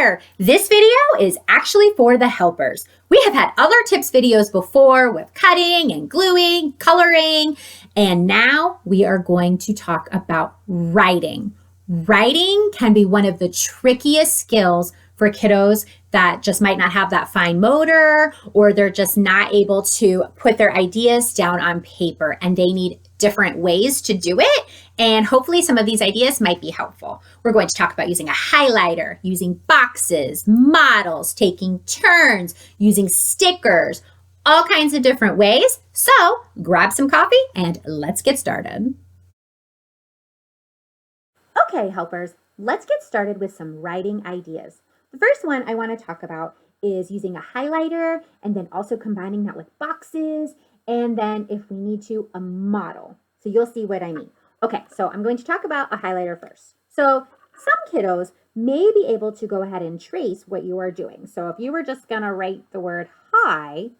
there! This video is actually for the helpers. We have had other tips videos before with cutting and gluing, coloring, and now we are going to talk about writing. Writing can be one of the trickiest skills for kiddos that just might not have that fine motor, or they're just not able to put their ideas down on paper and they need different ways to do it. And hopefully some of these ideas might be helpful. We're going to talk about using a highlighter, using boxes, models, taking turns, using stickers, all kinds of different ways. So grab some coffee and let's get started. Okay, helpers, let's get started with some writing ideas. The first one I want to talk about is using a highlighter and then also combining that with boxes, and then if we need to, a model. So you'll see what I mean. Okay, so I'm going to talk about a highlighter first. So some kiddos may be able to go ahead and trace what you are doing. So if you were just going to write the word hi,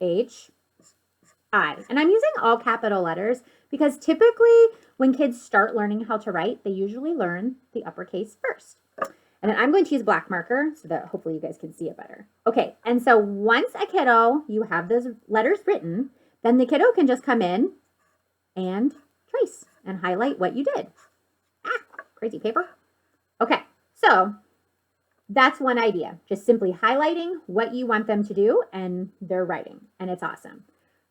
H-I, and I'm using all capital letters because typically when kids start learning how to write, they usually learn the uppercase first. And then I'm going to use black marker so that hopefully you guys can see it better. Okay, and so once a kiddo, you have those letters written, then the kiddo can just come in and trace and highlight what you did. Crazy paper. Okay, so that's one idea. Just simply highlighting what you want them to do and they're writing, and it's awesome.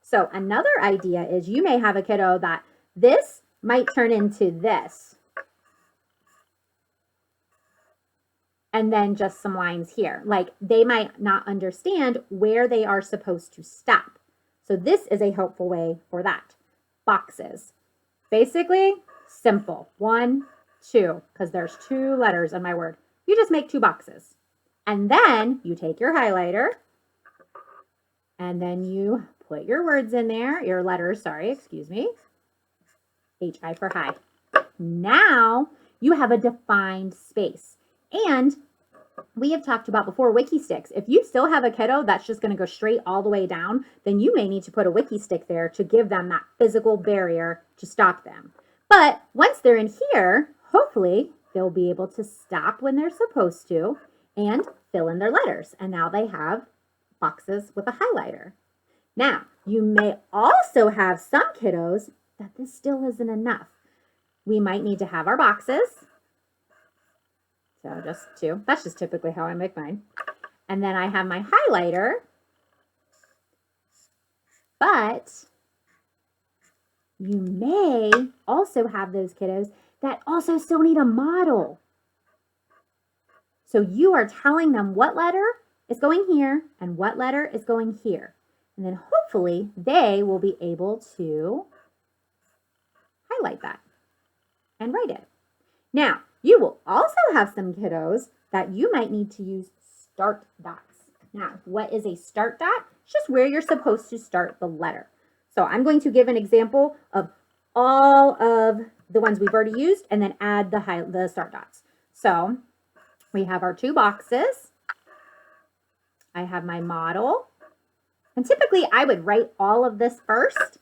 So another idea is you may have a kiddo that this might turn into this. And then just some lines here. Like they might not understand where they are supposed to stop. So this is a helpful way for that. Boxes. Basically, simple. 1, 2, because there's 2 letters in my word. You just make 2 boxes. And then you take your highlighter and then you put your words in there, your letters, excuse me. H-I for high. Now you have a defined space. And we have talked about before wiki sticks. If you still have a kiddo that's just going to go straight all the way down, then you may need to put a wiki stick there to give them that physical barrier to stop them. But once they're in here, hopefully they'll be able to stop when they're supposed to and fill in their letters. And now they have boxes with a highlighter. Now, you may also have some kiddos that this still isn't enough. We might need to have our boxes. So just 2. That's just typically how I make mine. And then I have my highlighter. But you may also have those kiddos that also still need a model. So you are telling them what letter is going here and what letter is going here. And then hopefully they will be able to highlight that and write it. Now, you will also have some kiddos that you might need to use start dots. Now, what is a start dot? It's just where you're supposed to start the letter. So I'm going to give an example of all of the ones we've already used and then add the start dots. So we have our 2 boxes. I have my model. And typically I would write all of this first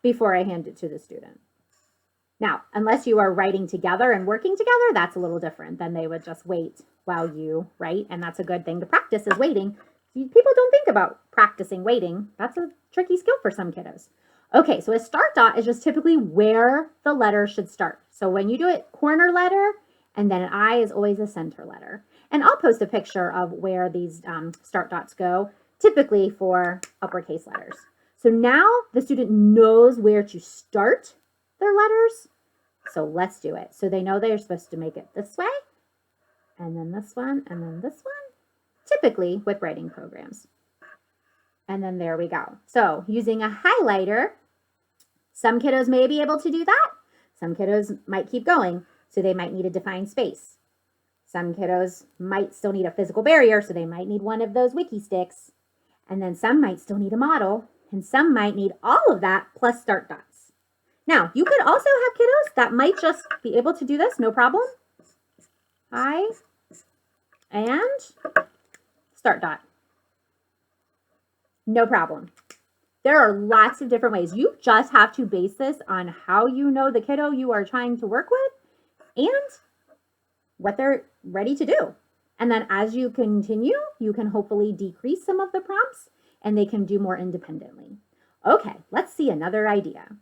before I hand it to the student. Now, unless you are writing together and working together, that's a little different. Then they would just wait while you write, and that's a good thing to practice is waiting. People don't think about practicing waiting. That's a tricky skill for some kiddos. Okay, so a start dot is just typically where the letter should start. So when you do it, corner letter, and then an I is always a center letter. And I'll post a picture of where these start dots go, typically for uppercase letters. So now the student knows where to start their letters. So let's do it. So they know they're supposed to make it this way, and then this one, and then this one, typically with writing programs. And then there we go. So using a highlighter, some kiddos may be able to do that. Some kiddos might keep going, so they might need a defined space. Some kiddos might still need a physical barrier, so they might need one of those wiki sticks. And then some might still need a model, and some might need all of that plus start dots. Now, you could also have kiddos that might just be able to do this, no problem. I and start dot. No problem. There are lots of different ways. You just have to base this on how you know the kiddo you are trying to work with and what they're ready to do. And then as you continue, you can hopefully decrease some of the prompts and they can do more independently. Okay, let's see another idea.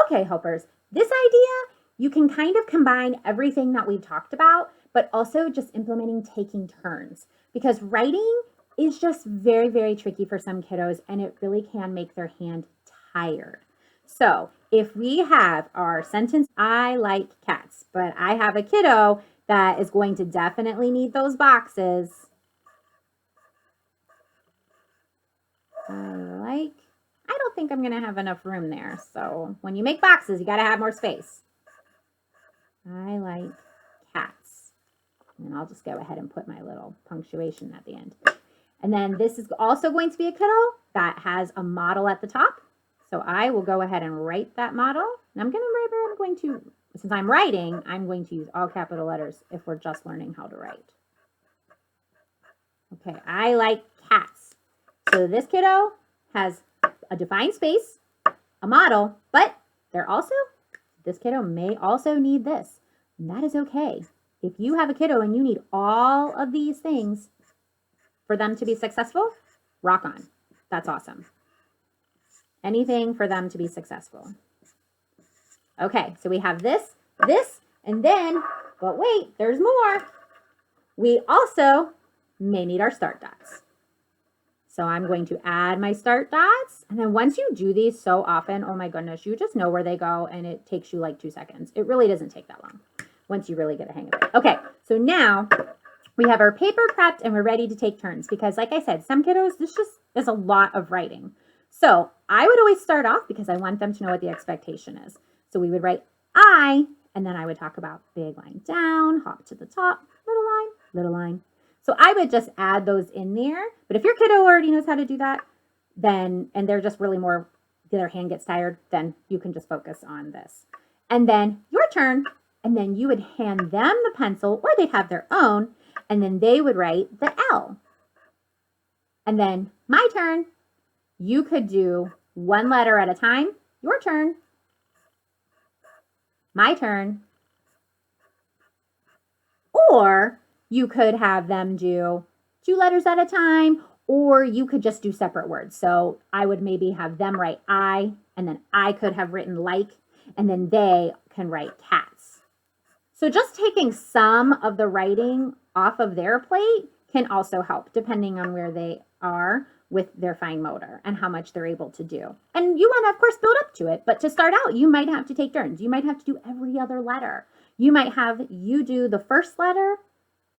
Okay, helpers, this idea, you can kind of combine everything that we've talked about, but also just implementing taking turns because writing is just very, very tricky for some kiddos and it really can make their hand tired. So if we have our sentence, I like cats, but I have a kiddo that is going to definitely need those boxes. I don't think I'm going to have enough room there. So when you make boxes, you got to have more space. I like cats. And I'll just go ahead and put my little punctuation at the end. And then this is also going to be a kiddo that has a model at the top. So I will go ahead and write that model. And I'm going to, since I'm writing, I'm going to use all capital letters if we're just learning how to write. Okay, I like cats. So this kiddo has a defined space, a model, but this kiddo may also need this. And that is okay. If you have a kiddo and you need all of these things for them to be successful, rock on. That's awesome. Anything for them to be successful. Okay, so we have this, and then, but wait, there's more. We also may need our start dots. So I'm going to add my start dots. And then once you do these so often, oh my goodness, you just know where they go and it takes you like 2 seconds. It really doesn't take that long once you really get a hang of it. Okay, so now we have our paper prepped and we're ready to take turns because like I said, some kiddos, this just is a lot of writing. So I would always start off because I want them to know what the expectation is. So we would write I, and then I would talk about big line down, hop to the top, little line. So I would just add those in there. But if your kiddo already knows how to do that, then, and they're just really more, their hand gets tired, then you can just focus on this. And then your turn, and then you would hand them the pencil, or they'd have their own, and then they would write the L. And then my turn, you could do one letter at a time. Your turn. My turn. Or you could have them do 2 letters at a time, or you could just do separate words. So I would maybe have them write I, and then I could have written like, and then they can write cats. So just taking some of the writing off of their plate can also help depending on where they are with their fine motor and how much they're able to do. And you want to, of course, build up to it. But to start out, you might have to take turns. You might have to do every other letter. You might have you do the first letter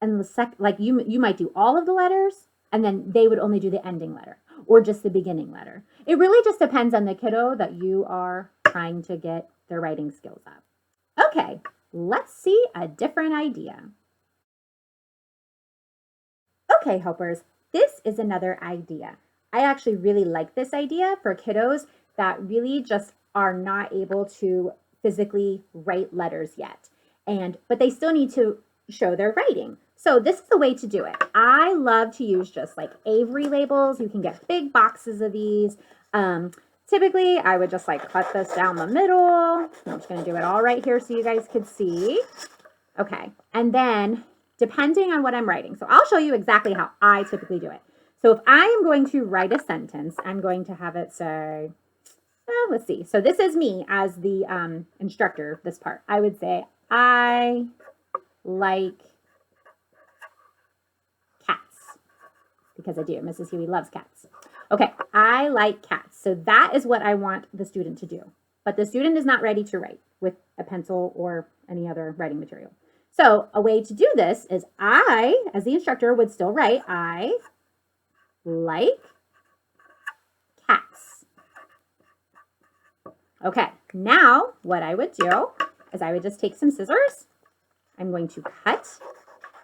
and the second, like you might do all of the letters and then they would only do the ending letter or just the beginning letter. It really just depends on the kiddo that you are trying to get their writing skills up. Okay, let's see a different idea. Okay, helpers, this is another idea. I actually really like this idea for kiddos that really just are not able to physically write letters yet. But they still need to show their writing. So this is the way to do it. I love to use just like Avery Labels. You can get big boxes of these. Typically, I would just like cut this down the middle. I'm just going to do it all right here so you guys could see. Okay, and then depending on what I'm writing. So I'll show you exactly how I typically do it. So if I am going to write a sentence, I'm going to have it say, let's see. So this is me as the instructor, this part. I would say, I like cats because I do. Mrs. Huey loves cats. Okay, I like cats. So that is what I want the student to do. But the student is not ready to write with a pencil or any other writing material. So a way to do this is I, as the instructor, would still write, I like cats. Okay, now what I would do is I would just take some scissors. I'm going to cut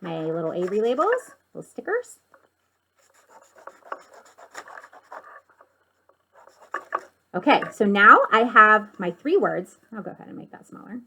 my little Avery Labels, little stickers. Okay, so now I have my 3 words. I'll go ahead and make that smaller.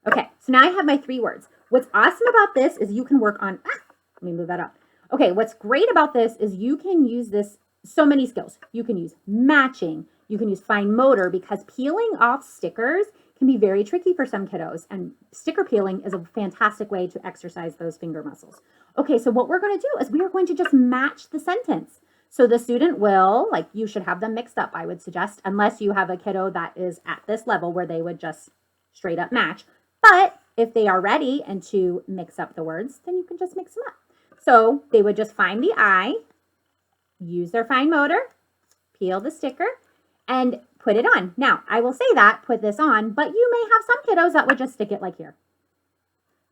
Okay, so now I have my 3 words. What's awesome about this is you can work on, let me move that up. Okay, what's great about this is you can use this, so many skills. You can use matching, you can use fine motor because peeling off stickers can be very tricky for some kiddos, and sticker peeling is a fantastic way to exercise those finger muscles. Okay, so what we're going to do is we are going to just match the sentence. So the student will, like, you should have them mixed up, I would suggest, unless you have a kiddo that is at this level where they would just straight up match. But if they are ready and to mix up the words, then you can just mix them up. So they would just find the I, use their fine motor, peel the sticker, and put it on. Now, I will say that, put this on, but you may have some kiddos that would just stick it like here.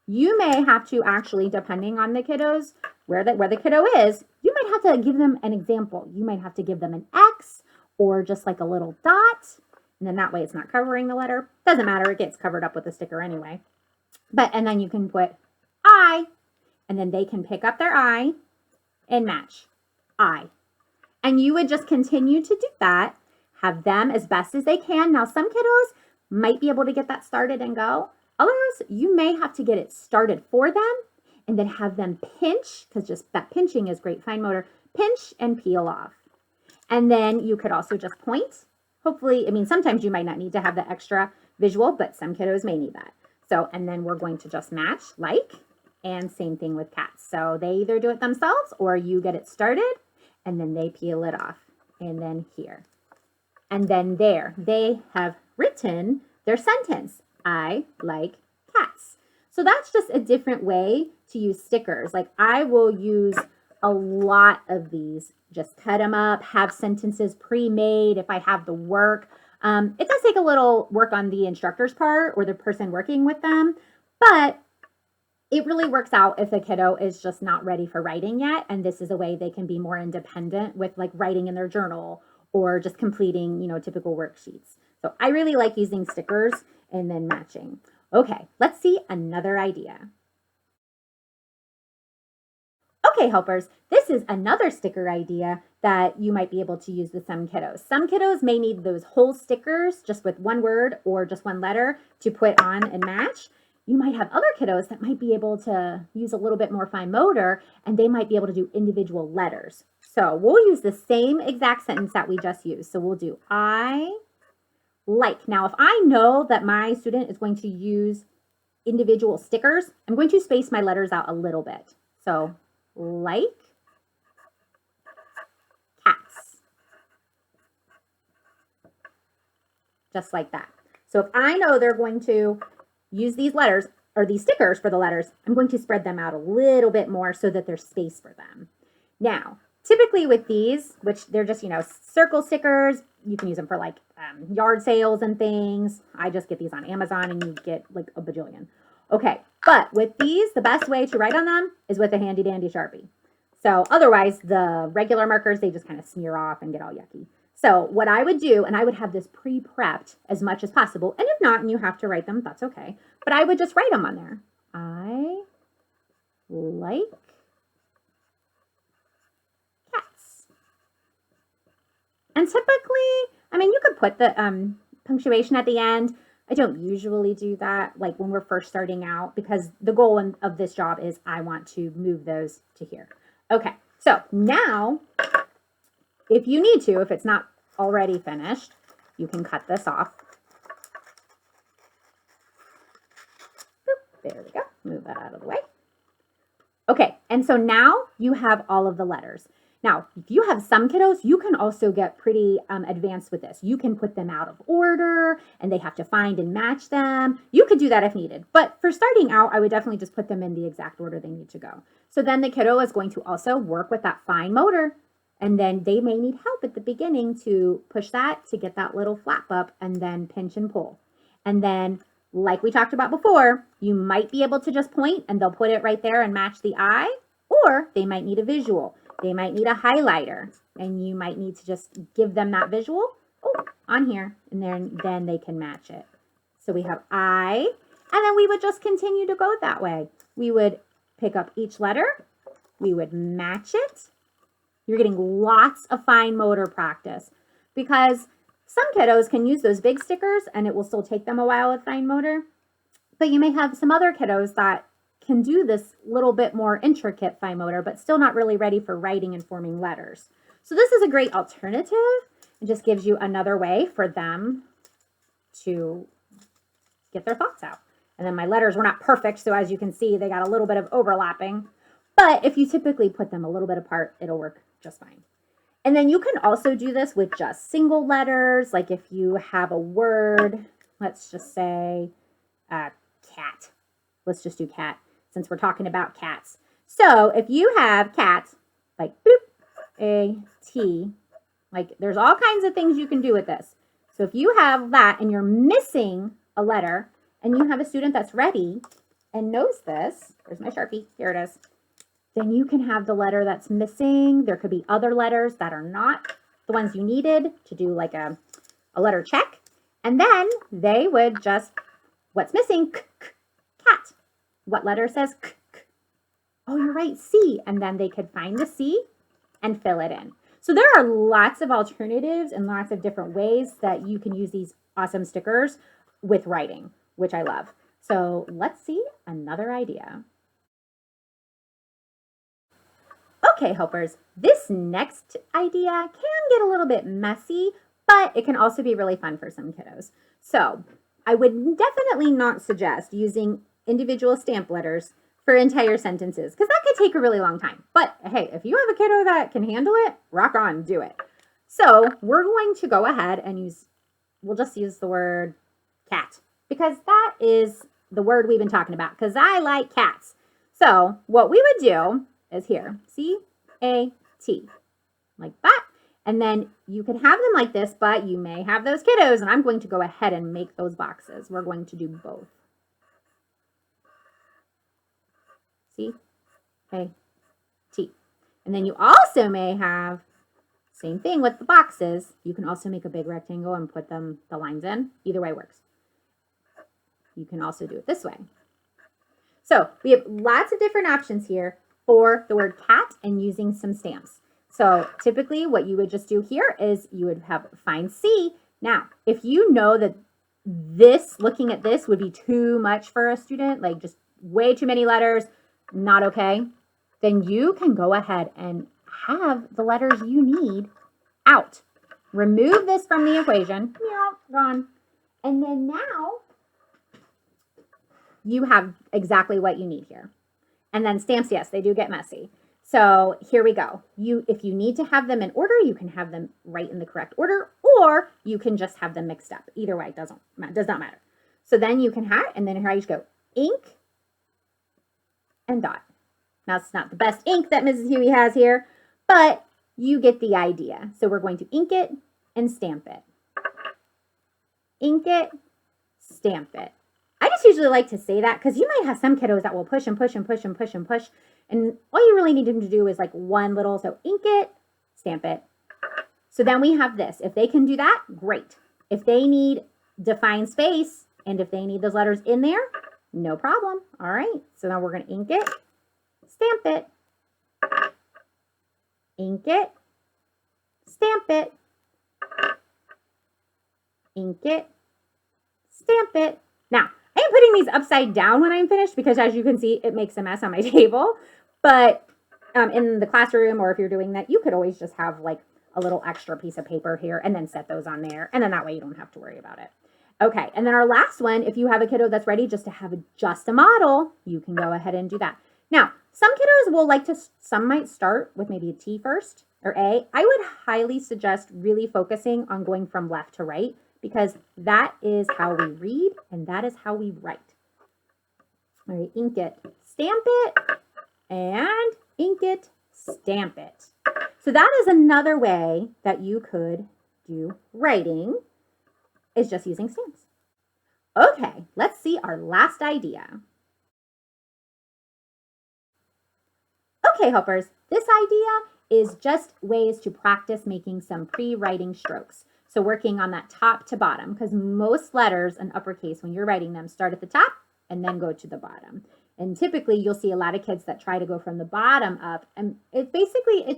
You may have to actually, depending on the kiddos, where the kiddo is, you might have to give them an example. You might have to give them an X or just like a little dot. And then that way it's not covering the letter. Doesn't matter, it gets covered up with the sticker anyway. And then you can put I, and then they can pick up their I and match I. And you would just continue to do that, have them as best as they can. Now, some kiddos might be able to get that started and go. Others, you may have to get it started for them and then have them pinch, because just that pinching is great fine motor, pinch and peel off. And then you could also just point. Hopefully, I mean, sometimes you might not need to have the extra visual, but some kiddos may need that. So, and then we're going to just match like, and same thing with cats. So they either do it themselves or you get it started and then they peel it off. And then here. And then there, they have written their sentence. I like cats. So that's just a different way to use stickers. Like, I will use a lot of these. Just cut them up, have sentences pre-made if I have the work. It does take a little work on the instructor's part or the person working with them, but it really works out if the kiddo is just not ready for writing yet. And this is a way they can be more independent with, like, writing in their journal or just completing, you know, typical worksheets. So I really like using stickers and then matching. Okay, let's see another idea. Okay, helpers, this is another sticker idea that you might be able to use with some kiddos. Some kiddos may need those whole stickers just with one word or just one letter to put on and match. You might have other kiddos that might be able to use a little bit more fine motor, and they might be able to do individual letters. So we'll use the same exact sentence that we just used. So we'll do I like. Now, if I know that my student is going to use individual stickers, I'm going to space my letters out a little bit. So like cats. Just like that. So if I know they're going to use these letters or these stickers for the letters, I'm going to spread them out a little bit more so that there's space for them. Now, typically with these, which they're just, you know, circle stickers, you can use them for like yard sales and things. I just get these on Amazon and you get like a bajillion. Okay, but with these, the best way to write on them is with a handy dandy Sharpie. So otherwise, the regular markers, they just kind of smear off and get all yucky. So what I would do, and I would have this pre-prepped as much as possible, and if not, and you have to write them, that's okay. But I would just write them on there. I like cats. And typically, I mean, you could put the punctuation at the end. I don't usually do that, like when we're first starting out, because the goal of this job is I want to move those to here. Okay, so now, if you need to, if it's not already finished, you can cut this off. Boop, there we go. Move that out of the way. Okay, and so now you have all of the letters. Now, if you have some kiddos, you can also get pretty advanced with this. You can put them out of order and they have to find and match them. You could do that if needed. But for starting out, I would definitely just put them in the exact order they need to go. So then the kiddo is going to also work with that fine motor. And then they may need help at the beginning to push that to get that little flap up and then pinch and pull. And then, like we talked about before, you might be able to just point and they'll put it right there and match the eye, or they might need a visual. They might need a highlighter, and you might need to just give them that visual on here, and then they can match it. So we have I, and then we would just continue to go that way. We would pick up each letter. We would match it. You're getting lots of fine motor practice because some kiddos can use those big stickers, and it will still take them a while with fine motor. But you may have some other kiddos that can do this little bit more intricate fine motor, but still not really ready for writing and forming letters. So this is a great alternative. It just gives you another way for them to get their thoughts out. And then my letters were not perfect, so as you can see, they got a little bit of overlapping. But if you typically put them a little bit apart, it'll work just fine. And then you can also do this with just single letters. Like if you have a word, let's just say cat. Let's just do cat since we're talking about cats. So if you have cat, like boop, A-T, like there's all kinds of things you can do with this. So if you have that and you're missing a letter and you have a student that's ready and knows this, there's my Sharpie, here it is, then you can have the letter that's missing. There could be other letters that are not the ones you needed to do like a letter check. And then they would just, what's missing? Cat. What letter says k? Oh, you're right, C. And then they could find the C and fill it in. So there are lots of alternatives and lots of different ways that you can use these awesome stickers with writing, which I love. So let's see another idea. Okay, helpers, this next idea can get a little bit messy, but it can also be really fun for some kiddos. So I would definitely not suggest using individual stamp letters for entire sentences because that could take a really long time. But hey, if you have a kiddo that can handle it, rock on, do it. So we're going to go ahead and we'll just use the word cat because that is the word we've been talking about because I like cats. So what we would do is here, C-A-T, like that. And then you can have them like this, but you may have those kiddos, and I'm going to go ahead and make those boxes. We're going to do both. C-A-T. And then you also may have, same thing with the boxes, you can also make a big rectangle and put the lines in. Either way works. You can also do it this way. So we have lots of different options here for the word cat and using some stamps. So typically what you would just do here is you would have find C. Now, if you know that looking at this would be too much for a student, like just way too many letters, not okay, then you can go ahead and have the letters you need out. Remove this from the equation. Yeah, gone. And then now you have exactly what you need here. And then stamps, yes, they do get messy. So here we go. If you need to have them in order, you can have them right in the correct order, or you can just have them mixed up. Either way, does not matter. So then you can have, and then here I just go ink and dot. Now it's not the best ink that Mrs. Huey has here, but you get the idea. So we're going to ink it and stamp it. Ink it, stamp it. I just usually like to say that because you might have some kiddos that will push and push and push and push and push. And all you really need them to do is like one little, so ink it, stamp it. So then we have this. If they can do that, great. If they need defined space and if they need those letters in there, no problem. All right. So now we're going to ink it, stamp it, ink it, stamp it, ink it, stamp it. Now, I am putting these upside down when I'm finished because as you can see, it makes a mess on my table. But in the classroom or if you're doing that, you could always just have like a little extra piece of paper here and then set those on there. And then that way you don't have to worry about it. Okay, and then our last one, if you have a kiddo that's ready just to have just a model, you can go ahead and do that. Now, some kiddos will some might start with maybe a T first or A. I would highly suggest really focusing on going from left to right because that is how we read and that is how we write. All right, ink it, stamp it, and ink it, stamp it. So that is another way that you could do writing, is just using stamps. Okay, let's see our last idea. Okay, helpers, this idea is just ways to practice making some pre-writing strokes. So working on that top to bottom, because most letters in uppercase, when you're writing them, start at the top and then go to the bottom. And typically you'll see a lot of kids that try to go from the bottom up, and it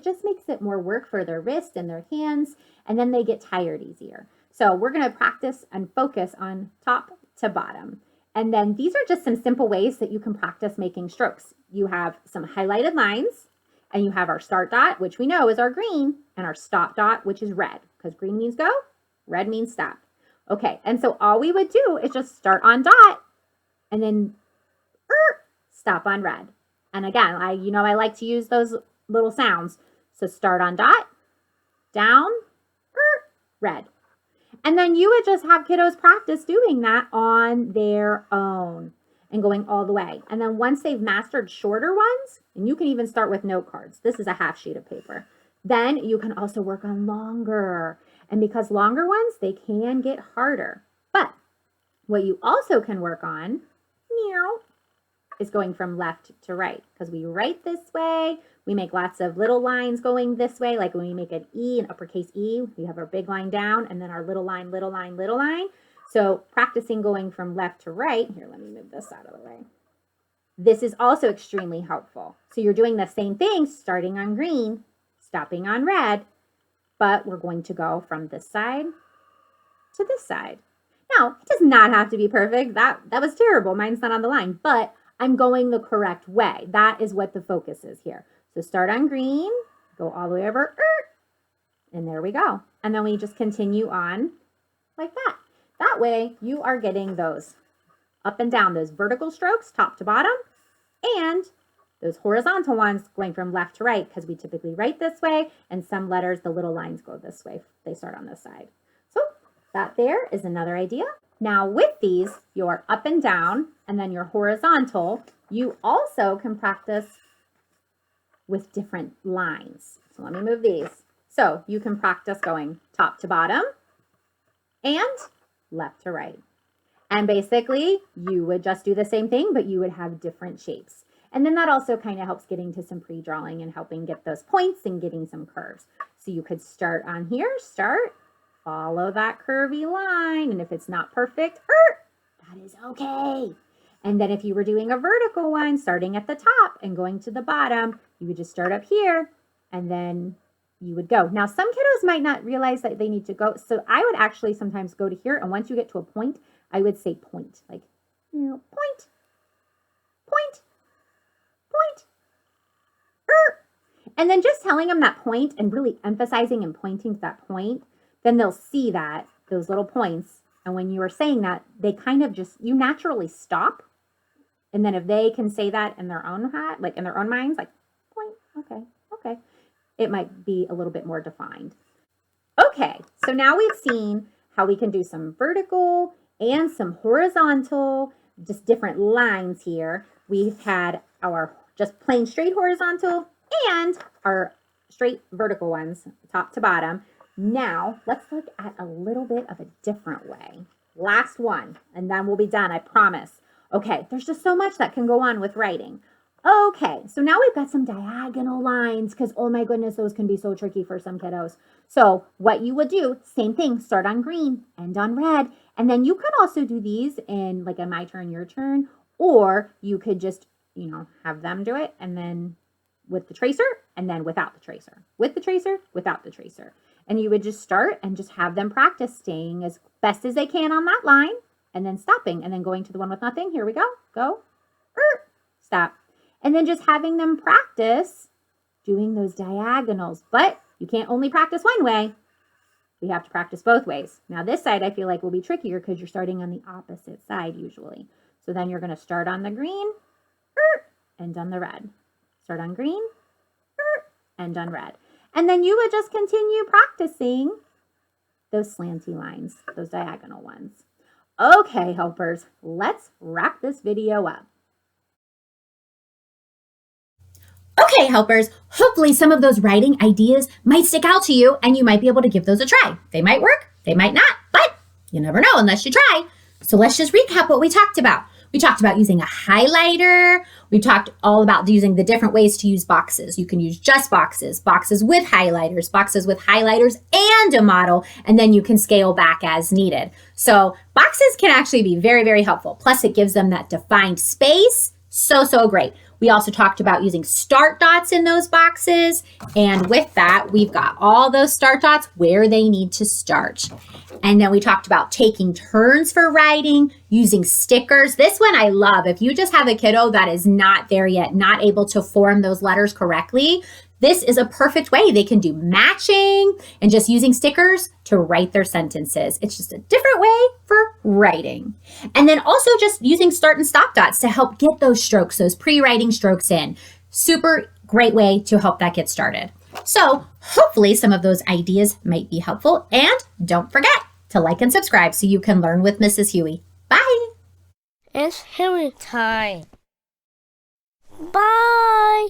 just makes it more work for their wrist and their hands, and then they get tired easier. So we're going to practice and focus on top to bottom. And then these are just some simple ways that you can practice making strokes. You have some highlighted lines, and you have our start dot, which we know is our green, and our stop dot, which is red, because green means go, red means stop. Okay, and so all we would do is just start on dot and then stop on red. And again, I like to use those little sounds. So start on dot, down, red. And then you would just have kiddos practice doing that on their own and going all the way. And then once they've mastered shorter ones, and you can even start with note cards. This is a half sheet of paper. Then you can also work on longer. And because longer ones, they can get harder. But what you also can work on, is going from left to right. Because we write this way, we make lots of little lines going this way. Like when we make an E, an uppercase E, we have our big line down and then our little line, little line, little line. So practicing going from left to right, here, let me move this out of the way. This is also extremely helpful. So you're doing the same thing, starting on green, stopping on red, but we're going to go from this side to this side. Now, it does not have to be perfect. That was terrible. Mine's not on the line, but I'm going the correct way. That is what the focus is here. So start on green, go all the way over, and there we go. And then we just continue on like that. That way you are getting those up and down, those vertical strokes, top to bottom, and those horizontal ones going from left to right, because we typically write this way, and some letters, the little lines go this way. They start on this side. So that there is another idea. Now with these, your up and down, and then your horizontal, you also can practice with different lines. So let me move these. So you can practice going top to bottom and left to right. And basically, you would just do the same thing, but you would have different shapes. And then that also kind of helps getting to some pre-drawing and helping get those points and getting some curves. So you could start on here, follow that curvy line. And if it's not perfect, that is okay. And then if you were doing a vertical one, starting at the top and going to the bottom, you would just start up here and then you would go. Now, some kiddos might not realize that they need to go. So I would actually sometimes go to here. And once you get to a point, I would say point, like, point, point, point, and then just telling them that point and really emphasizing and pointing to that point, then they'll see that, those little points. And when you are saying that, they kind of just, you naturally stop. And then if they can say that in their own head, like in their own minds, like point, okay, it might be a little bit more defined. Okay, so now we've seen how we can do some vertical and some horizontal, just different lines here. We've had our just plain straight horizontal and our straight vertical ones, top to bottom. Now, let's look at a little bit of a different way. Last one, and then we'll be done, I promise. Okay, there's just so much that can go on with writing. Okay, so now we've got some diagonal lines because, oh my goodness, those can be so tricky for some kiddos. So what you would do, same thing, start on green, end on red. And then you could also do these in like a my turn, your turn, or you could just, have them do it and then with the tracer and then without the tracer, with the tracer, without the tracer. And you would just start and just have them practice staying as best as they can on that line and then stopping and then going to the one with nothing. Here we go. Go. Stop. And then just having them practice doing those diagonals. But you can't only practice one way. We have to practice both ways. Now this side I feel like will be trickier because you're starting on the opposite side usually. So then you're going to start on the green, end on the red. Start on green, end on red. And then you would just continue practicing those slanty lines, those diagonal ones. Okay, helpers, let's wrap this video up. Okay, helpers, hopefully some of those writing ideas might stick out to you and you might be able to give those a try. They might work, they might not, but you never know unless you try. So let's just recap what we talked about. We talked about using a highlighter. We talked all about using the different ways to use boxes. You can use just boxes, boxes with highlighters and a model, and then you can scale back as needed. So boxes can actually be very, very helpful. Plus it gives them that defined space. So great. We also talked about using start dots in those boxes. And with that, we've got all those start dots where they need to start. And then we talked about taking turns for writing, using stickers. This one I love. If you just have a kiddo that is not there yet, not able to form those letters correctly, This is a perfect way they can do matching and just using stickers to write their sentences. It's just a different way for writing. And then also just using start and stop dots to help get those strokes, those pre-writing strokes in. Super great way to help that get started. So hopefully some of those ideas might be helpful. And don't forget to like and subscribe so you can learn with Mrs. Huey. Bye. It's Huey time. Bye.